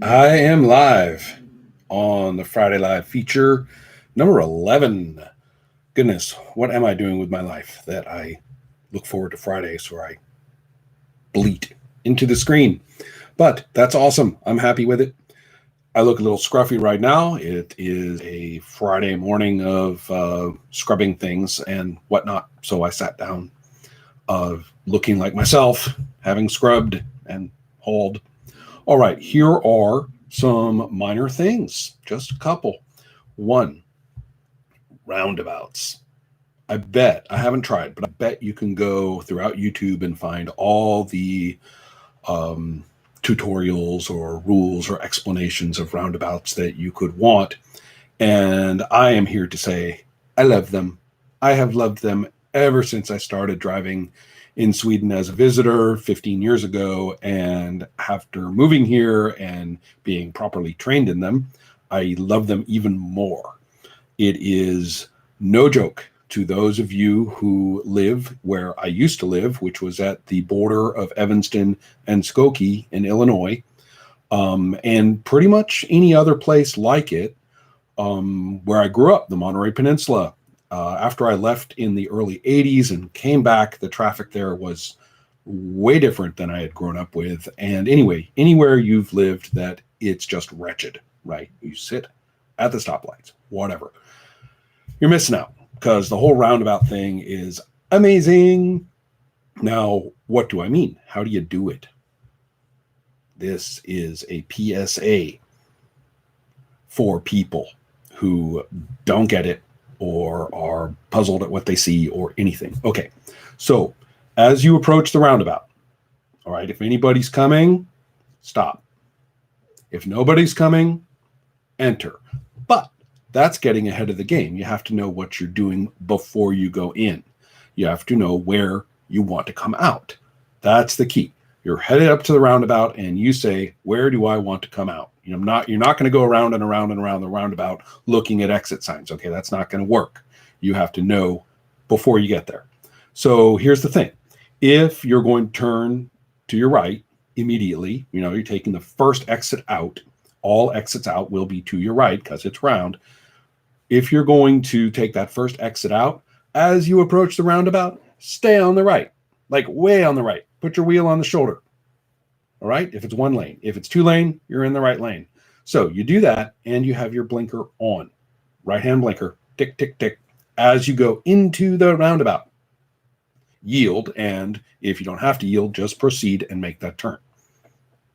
I am live on the Friday Live feature number 11. Goodness, what am I doing with my life that I look forward to Fridays where I bleat into the screen? But that's awesome. I'm happy with it. I look a little scruffy right now. It is a Friday morning of scrubbing things and whatnot. So I sat down looking like myself, having scrubbed and hauled. All right, here are some minor things, just a couple. One, roundabouts. I haven't tried, but I bet you can go throughout YouTube and find all the um, tutorials or rules or explanations of roundabouts that you could want. And I am here to say, I love them. I have loved them ever since I started driving in Sweden as a visitor 15 years ago. And after moving here and being properly trained in them, I love them even more. It is no joke to those of you who live where I used to live, which was at the border of Evanston and Skokie in Illinois, and pretty much any other place like it, where I grew up, the Monterey Peninsula. After I left in the early 80s and came back, the traffic there was way different than I had grown up with. And anyway, anywhere you've lived that it's just wretched, right? You sit at the stoplights, whatever. You're missing out because the whole roundabout thing is amazing. Now, what do I mean? How do you do it? This is a PSA for people who don't get it or are puzzled at what they see or anything. Okay, so as you approach the roundabout, all right, if anybody's coming, stop. If nobody's coming, enter. But that's getting ahead of the game. You have to know what you're doing before you go in. You have to know where you want to come out. That's the key. You're headed up to the roundabout and you say, where do I want to come out? You're not going to go around and around and around the roundabout looking at exit signs. Okay, that's not going to work. You have to know before you get there. So here's the thing. If you're going to turn to your right immediately, you're taking the first exit out. All exits out will be to your right because it's round. If you're going to take that first exit out, as you approach the roundabout, stay on the right, like way on the right. Put your wheel on the shoulder. All right, if it's one lane. If it's two lane, you're in the right lane. So you do that and you have your blinker on. Right-hand blinker, tick, tick, tick, as you go into the roundabout. Yield, and if you don't have to yield, just proceed and make that turn.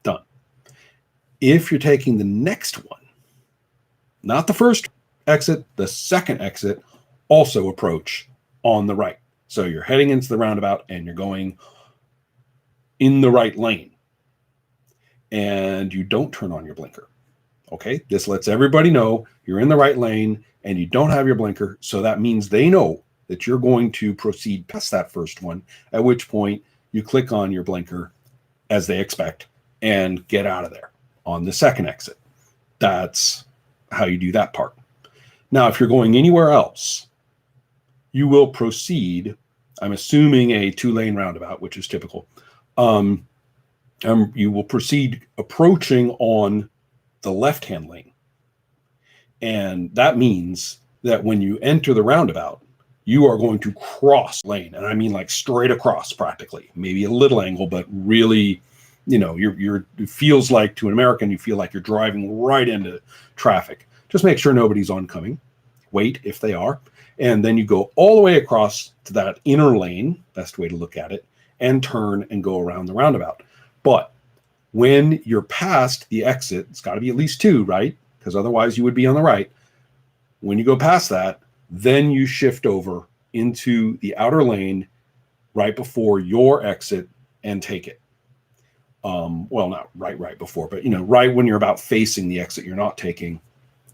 Done. If you're taking the next one, not the first exit, the second exit, also approach on the right. So you're heading into the roundabout and you're going in the right lane. And you don't turn on your blinker. Okay, this lets everybody know you're in the right lane and you don't have your blinker. So that means they know that you're going to proceed past that first one, at which point you click on your blinker as they expect and get out of there on the second exit. That's how you do that part. Now, if you're going anywhere else, you will proceed, I'm assuming a two-lane roundabout, which is typical. You will proceed approaching on the left-hand lane. And that means that when you enter the roundabout, you are going to cross lane. And I mean like straight across practically, maybe a little angle, but really, it feels like to an American, you feel like you're driving right into traffic. Just make sure nobody's oncoming. Wait if they are. And then you go all the way across to that inner lane, best way to look at it, and turn and go around the roundabout. But when you're past the exit, it's got to be at least two, right? Because otherwise you would be on the right. When you go past that, then you shift over into the outer lane right before your exit and take it. Well, not right before, but right when you're about facing the exit you're not taking,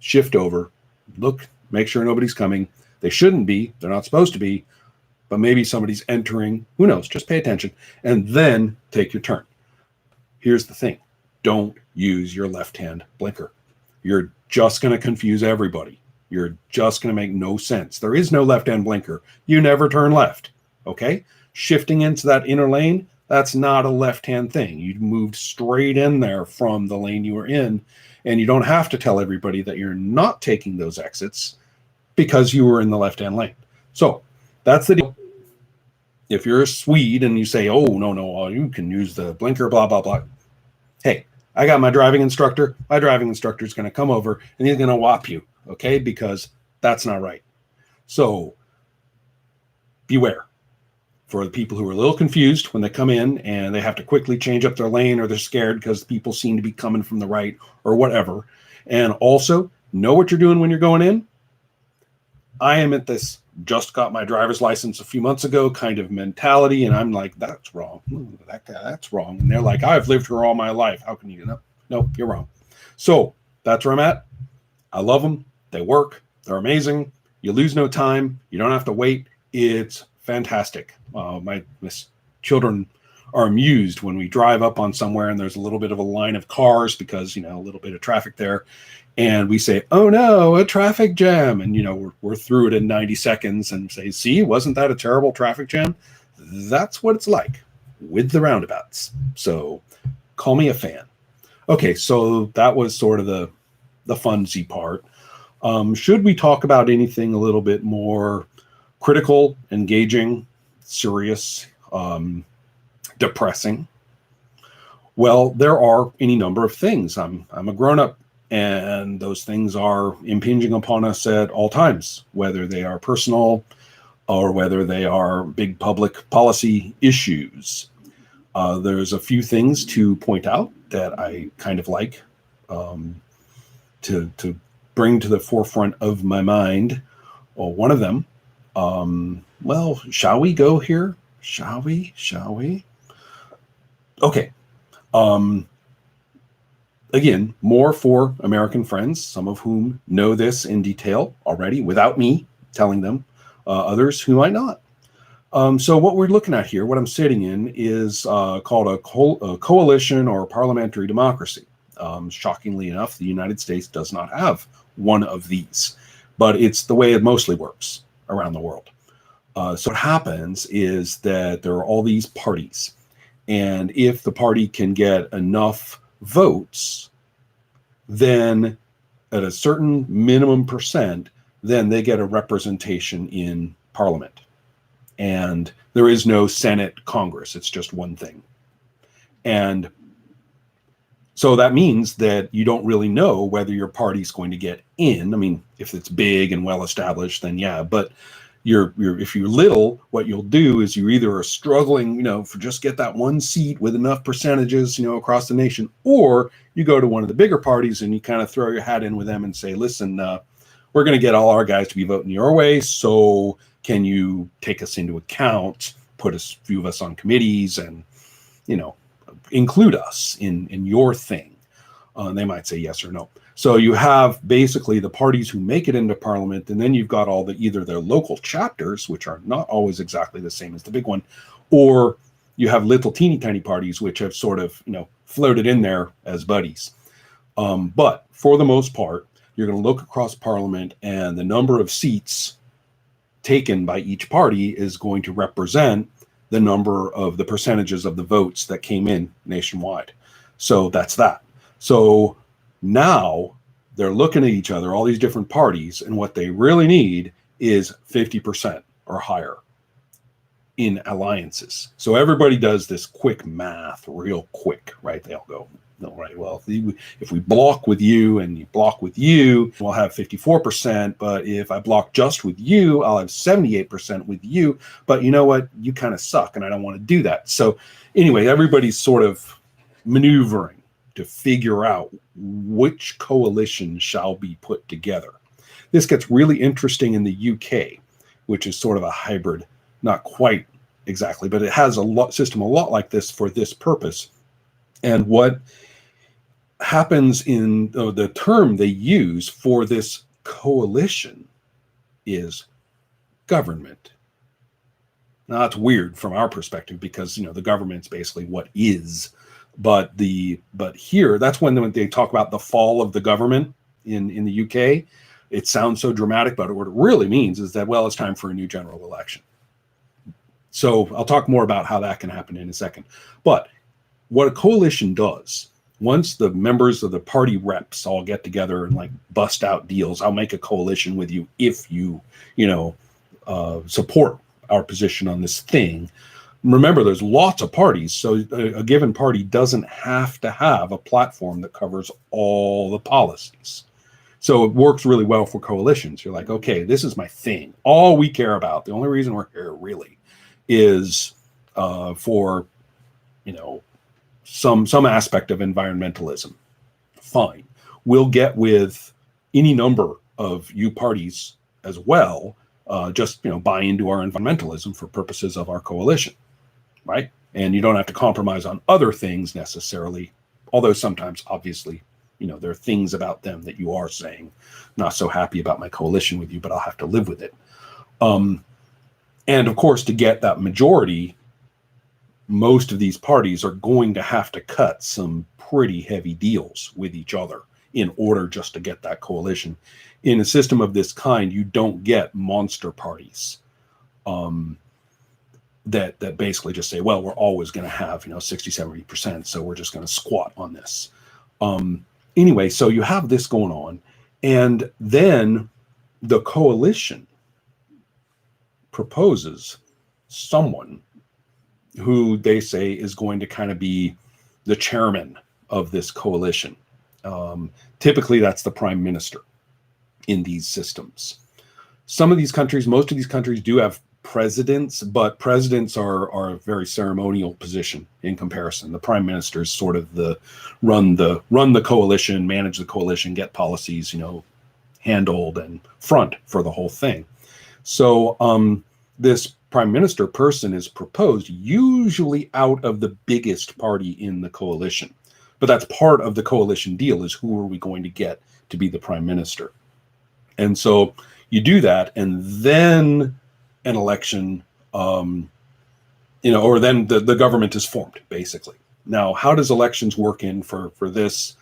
shift over, look, make sure nobody's coming. They shouldn't be. They're not supposed to be. But maybe somebody's entering. Who knows? Just pay attention. And then take your turn. Here's the thing. Don't use your left-hand blinker. You're just going to confuse everybody. You're just going to make no sense. There is no left-hand blinker. You never turn left. Okay? Shifting into that inner lane, That's not a left-hand thing. You moved straight in there from the lane you were in, and you don't have to tell everybody that you're not taking those exits because you were in the left-hand lane. So that's the deal. If you're a Swede and you say, oh, no, you can use the blinker, blah, blah, blah. Hey, I got my driving instructor. My driving instructor is going to come over and he's going to whop you, okay? Because that's not right. So beware. For the people who are a little confused when they come in and they have to quickly change up their lane, or they're scared because people seem to be coming from the right or whatever. And also know what you're doing when you're going in. I am at this just got my driver's license a few months ago kind of mentality. And I'm like, that's wrong. That's wrong. And they're like, I've lived here all my life. How can you know? No, you're wrong. So that's where I'm at. I love them. They work. They're amazing. You lose no time. You don't have to wait. It's fantastic. My children are amused when we drive up on somewhere and there's a little bit of a line of cars because, a little bit of traffic there. And we say, oh no, a traffic jam. And, we're through it in 90 seconds and say, see, wasn't that a terrible traffic jam? That's what it's like with the roundabouts. So call me a fan. Okay, so that was sort of the funsy part. Should we talk about anything a little bit more critical, engaging, serious, depressing? Well, there are any number of things. I'm a grown-up, and those things are impinging upon us at all times, whether they are personal or whether they are big public policy issues. There's a few things to point out that I kind of like to bring to the forefront of my mind. Well, one of them, shall we go here? Shall we? Okay. Again, more for American friends, some of whom know this in detail already without me telling them, others who might not. So what we're looking at here, what I'm sitting in, is called a coalition or parliamentary democracy. Shockingly enough, the United States does not have one of these, but it's the way it mostly works around the world. So what happens is that there are all these parties, and if the party can get enough votes, then at a certain minimum percent, then they get a representation in Parliament. And there is no Senate Congress. It's just one thing. And so that means that you don't really know whether your party's going to get in. I mean, if it's big and well established, then yeah. But if you're little, what you'll do is you either are struggling, for just get that one seat with enough percentages, across the nation, or you go to one of the bigger parties and you kind of throw your hat in with them and say, listen, we're going to get all our guys to be voting your way. So can you take us into account, put a few of us on committees and, include us in your thing? And they might say yes or no. So you have basically the parties who make it into Parliament, and then you've got all either their local chapters, which are not always exactly the same as the big one, or you have little teeny tiny parties which have sort of, floated in there as buddies. But for the most part, you're going to look across Parliament, and the number of seats taken by each party is going to represent the number of the percentages of the votes that came in nationwide. So that's that. So now they're looking at each other, all these different parties, and what they really need is 50% or higher in alliances. So everybody does this quick math real quick, right? They all go, no, right, well, if we block with you and you block with you, we'll have 54%. But if I block just with you, I'll have 78% with you. But you know what? You kind of suck, and I don't want to do that. So anyway, everybody's sort of maneuvering to figure out which coalition shall be put together. This gets really interesting in the UK, which is sort of a hybrid, not quite exactly, but it has a system a lot like this for this purpose. And what happens in the term they use for this coalition is government. Now that's weird from our perspective because the government's basically what is. But here, that's when they talk about the fall of the government in the UK. It sounds so dramatic, but what it really means is that, well, it's time for a new general election. So I'll talk more about how that can happen in a second. But what a coalition does, once the members of the party reps all get together and like bust out deals, I'll make a coalition with you if you, support our position on this thing. Remember, there's lots of parties, so a given party doesn't have to have a platform that covers all the policies. So it works really well for coalitions. You're like, okay, this is my thing. All we care about, the only reason we're here really is for, some aspect of environmentalism. Fine. We'll get with any number of you parties as well, just, buy into our environmentalism for purposes of our coalition, right? And you don't have to compromise on other things necessarily, although sometimes, obviously, there are things about them that you are saying, not so happy about my coalition with you, but I'll have to live with it. And of course, to get that majority, most of these parties are going to have to cut some pretty heavy deals with each other in order just to get that coalition. In a system of this kind, you don't get monster parties that basically just say, well, we're always going to have 60, 70%, so we're just going to squat on this. Anyway, so you have this going on, and then the coalition proposes someone who they say is going to kind of be the chairman of this coalition. Typically, that's the prime minister in these systems. Some of these countries, most of these countries do have presidents, but presidents are a very ceremonial position in comparison. The prime minister is sort of the run the coalition, manage the coalition, get policies, handled and front for the whole thing. So this prime minister person is proposed usually out of the biggest party in the coalition. But that's part of the coalition deal, is who are we going to get to be the prime minister? And so you do that, and then an election, or then the government is formed, basically. Now, how does elections work in for this?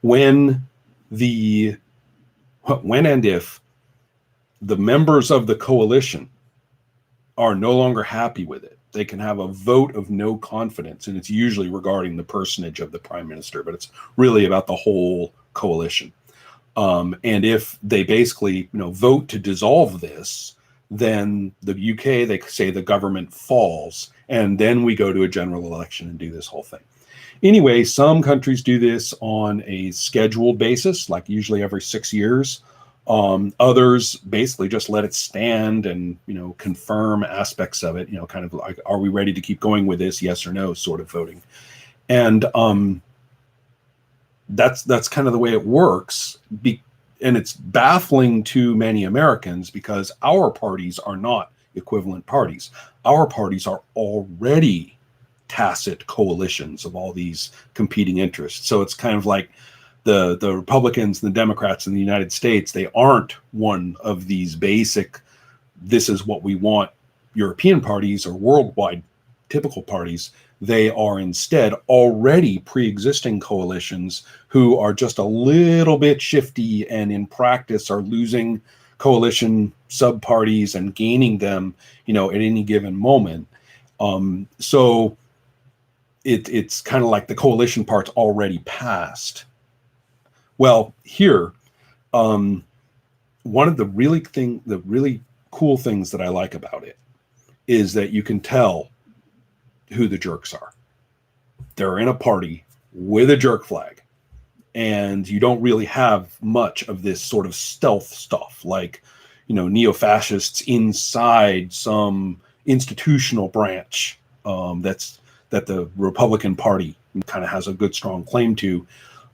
When and if the members of the coalition are no longer happy with it, they can have a vote of no confidence, and it's usually regarding the personage of the prime minister, but it's really about the whole coalition. And if they basically, vote to dissolve this, then the UK, they say the government falls, and then we go to a general election and do this whole thing. Anyway, some countries do this on a scheduled basis, like usually every 6 years. Others basically just let it stand and, confirm aspects of it, kind of like, are we ready to keep going with this? Yes or no sort of voting. And that's kind of the way it works. And it's baffling to many Americans because our parties are not equivalent parties. Our parties are already tacit coalitions of all these competing interests. So it's kind of like the Republicans and the Democrats in the United States, they aren't one of these basic, this is what we want European parties or worldwide typical parties. They are instead already pre-existing coalitions who are just a little bit shifty and in practice are losing coalition sub-parties and gaining them, at any given moment. So it's kind of like the coalition part's already passed. Well, here, one of the really cool things that I like about it is that you can tell who the jerks are. They're in a party with a jerk flag, and you don't really have much of this sort of stealth stuff like, neo-fascists inside some institutional branch that the Republican Party kind of has a good strong claim to.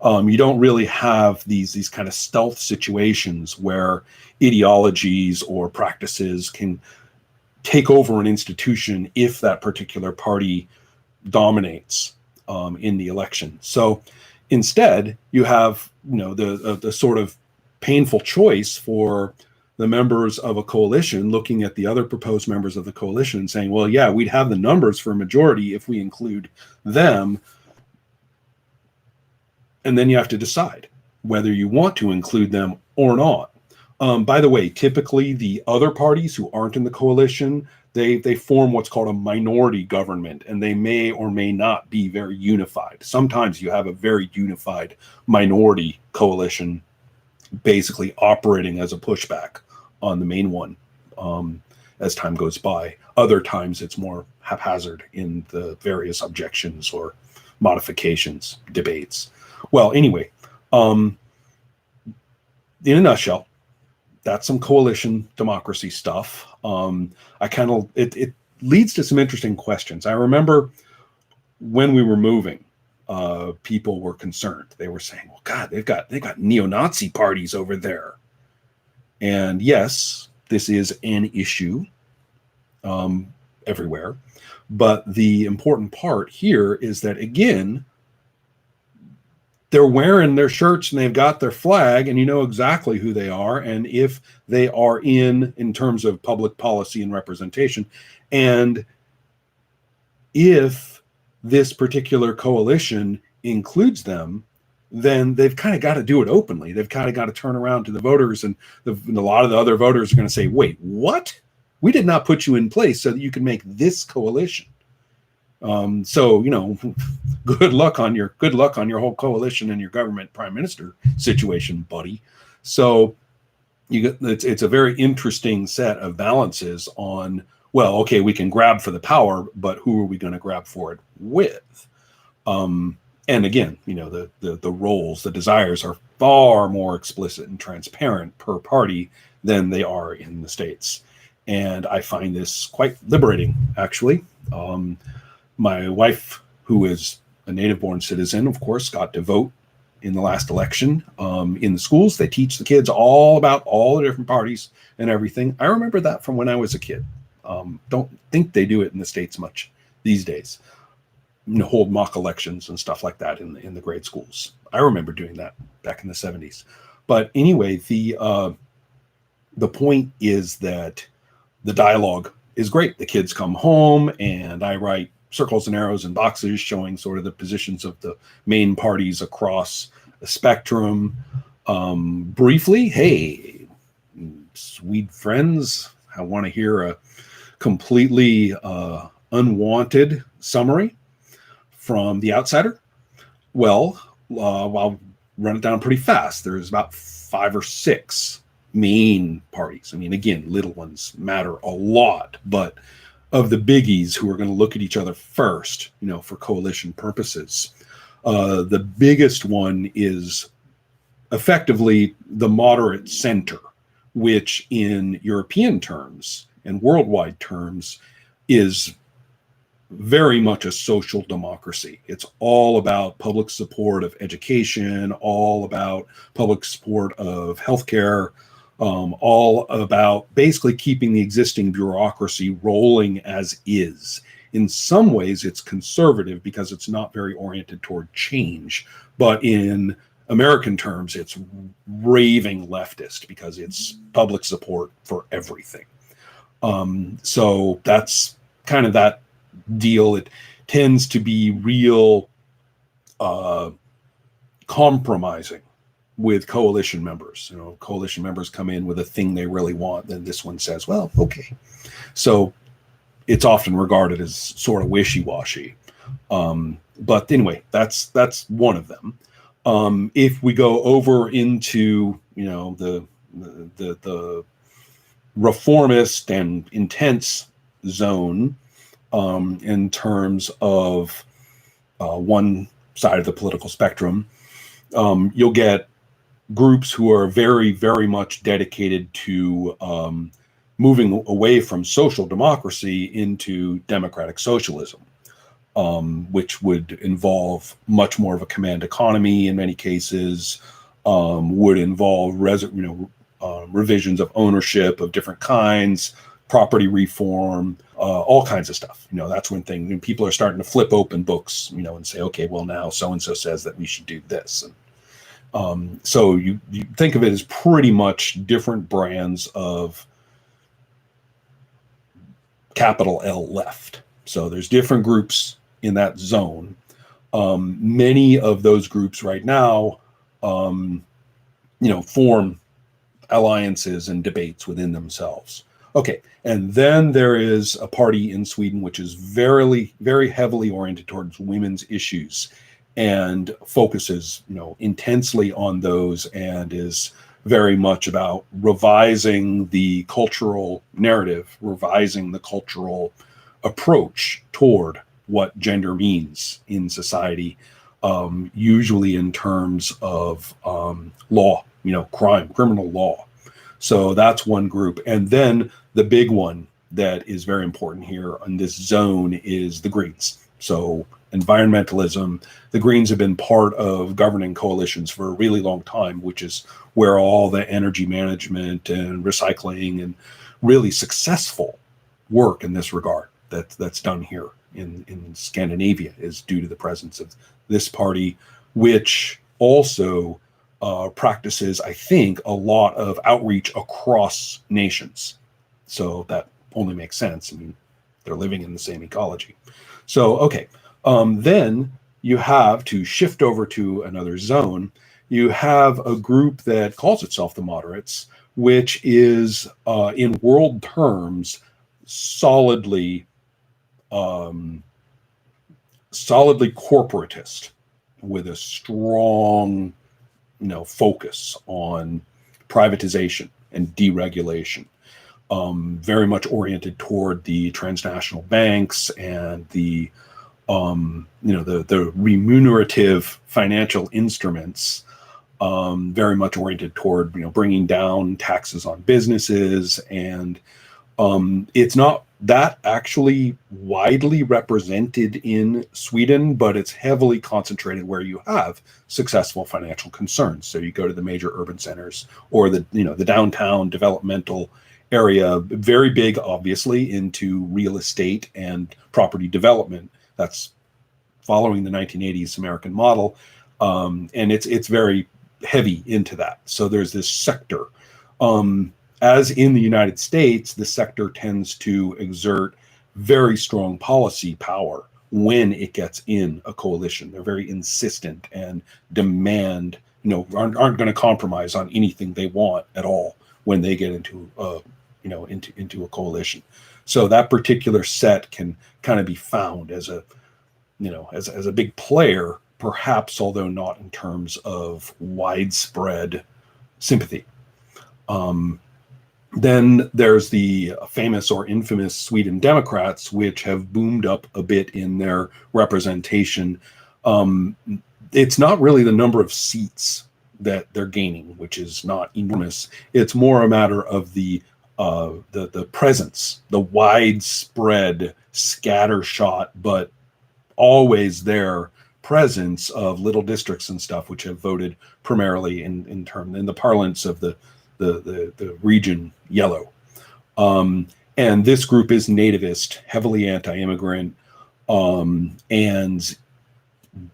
You don't really have these kind of stealth situations where ideologies or practices can take over an institution if that particular party dominates in the election. So instead, you have the sort of painful choice for the members of a coalition looking at the other proposed members of the coalition and saying, well, yeah, we'd have the numbers for a majority if we include them. And then you have to decide whether you want to include them or not. By the way, typically the other parties who aren't in the coalition, they form what's called a minority government, and they may or may not be very unified. Sometimes you have a very unified minority coalition basically operating as a pushback on the main one as time goes by. Other times it's more haphazard in the various objections or modifications, debates. Well, anyway, in a nutshell, that's some coalition democracy stuff. It leads to some interesting questions. I remember when we were moving, people were concerned. They were saying, "Well, God, they've got neo-Nazi parties over there." And yes, this is an issue everywhere. But the important part here is that, again, they're wearing their shirts and they've got their flag, and you know exactly who they are and if they are in terms of public policy and representation. And if this particular coalition includes them, then they've kind of got to do it openly. They've kind of got to turn around to the voters, and a lot of the other voters are going to say, "Wait, what? We did not put you in place so that you can make this coalition." So, you know, good luck on your whole coalition and your government prime minister situation, buddy. So it's a very interesting set of balances on, well, okay, we can grab for the power, but who are we going to grab for it with? And again, you know, the roles, the desires are far more explicit and transparent per party than they are in the States. And I find this quite liberating, actually. My wife, who is a native-born citizen, of course, got to vote in the last election. In the schools, they teach the kids all about all the different parties and everything. I remember that from when I was a kid. Don't think they do it in the States much these days. You know, hold mock elections and stuff like that in the grade schools. I remember doing that back in the 70s. But anyway, the point is that the dialogue is great. The kids come home and I write circles and arrows and boxes showing sort of the positions of the main parties across the spectrum. Briefly, hey, Swede friends, I want to hear a completely unwanted summary from the outsider. Well, I'll run it down pretty fast. There's about 5 or 6 main parties. I mean, again, little ones matter a lot, but of the biggies who are going to look at each other first, you know, for coalition purposes, the biggest one is effectively the moderate center, which in European terms and worldwide terms is very much a social democracy. It's all about public support of education, all about public support of healthcare, all about basically keeping the existing bureaucracy rolling as is. In some ways, it's conservative because it's not very oriented toward change, but in American terms, it's raving leftist because it's public support for everything. So that's kind of that deal. It tends to be real compromising with coalition members. You know, coalition members come in with a thing they really want, then this one says, well, okay. So it's often regarded as sort of wishy-washy. But anyway, that's one of them. If we go over into, you know, the reformist and intense zone, in terms of one side of the political spectrum, you'll get groups who are very, very much dedicated to moving away from social democracy into democratic socialism, which would involve much more of a command economy in many cases, would involve revisions of ownership of different kinds, property reform, all kinds of stuff. You know, that's when people are starting to flip open books, you know, and say, okay, well, now so-and-so says that we should do this. And so you think of it as pretty much different brands of capital L left. So there's different groups in that zone. Many of those groups right now, form alliances and debates within themselves. Okay, and then there is a party in Sweden which is very heavily oriented towards women's issues and focuses, intensely on those, and is very much about revising the cultural narrative, revising the cultural approach toward what gender means in society, usually in terms of law, criminal law. So that's one group. And then the big one that is very important here in this zone is the Greens. So environmentalism. The Greens have been part of governing coalitions for a really long time, which is where all the energy management and recycling and really successful work in this regard that's done here in Scandinavia is due to the presence of this party, which also practices, I think, a lot of outreach across nations. So that only makes sense. I mean, they're living in the same ecology. So, okay. Then you have to shift over to another zone. You have a group that calls itself the moderates, which is, in world terms, solidly corporatist, with a strong, focus on privatization and deregulation. Very much oriented toward the transnational banks and the remunerative financial instruments, very much oriented toward, bringing down taxes on businesses. And it's not that actually widely represented in Sweden, but it's heavily concentrated where you have successful financial concerns. So you go to the major urban centers or the downtown developmental area, very big, obviously, into real estate and property development. That's following the 1980s American model, and it's very heavy into that. So there's this sector. As in the United States, the sector tends to exert very strong policy power when it gets in a coalition. They're very insistent and demand, aren't going to compromise on anything they want at all when they get into a coalition. So that particular set can kind of be found as a big player, perhaps, although not in terms of widespread sympathy. Then there's the famous or infamous Sweden Democrats, which have boomed up a bit in their representation. It's not really the number of seats that they're gaining, which is not enormous. It's more a matter of the presence, the widespread, scattershot, but always there presence of little districts and stuff, which have voted primarily in the parlance of the region yellow. And this group is nativist, heavily anti-immigrant, and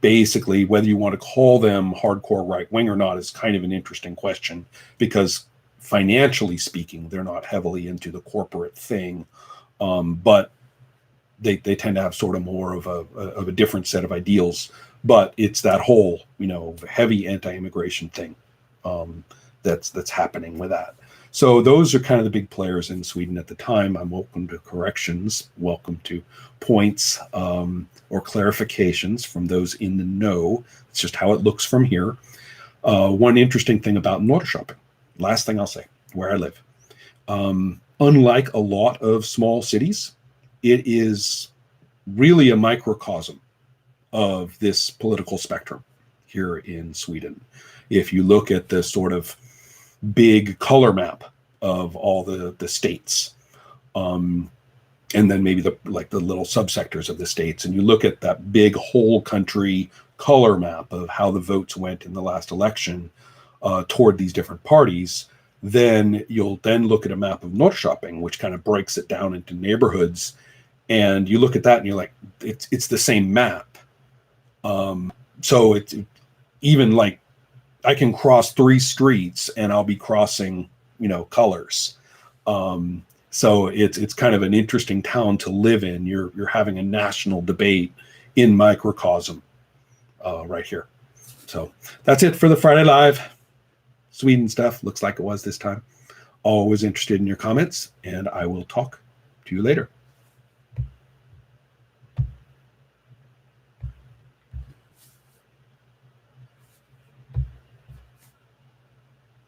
basically whether you want to call them hardcore right-wing or not is kind of an interesting question, because financially speaking, they're not heavily into the corporate thing, but they tend to have sort of more of a different set of ideals. But it's that whole, heavy anti-immigration thing that's happening with that. So those are kind of the big players in Sweden at the time. I'm open to corrections, welcome to points or clarifications from those in the know. It's just how it looks from here. One interesting thing about Norrköping, last thing I'll say, where I live. Unlike a lot of small cities, it is really a microcosm of this political spectrum here in Sweden. If you look at the sort of big color map of all the states, and then maybe the little subsectors of the states, and you look at that big whole country color map of how the votes went in the last election toward these different parties, then you'll then look at a map of Norrköping, which kind of breaks it down into neighborhoods, and you look at that and you're like, it's the same map. So it's even like I can cross 3 streets and I'll be crossing, colors. So it's kind of an interesting town to live in. You're having a national debate in microcosm right here. So that's it for the Friday Live. Sweden stuff looks like it was this time. Always interested in your comments, and I will talk to you later.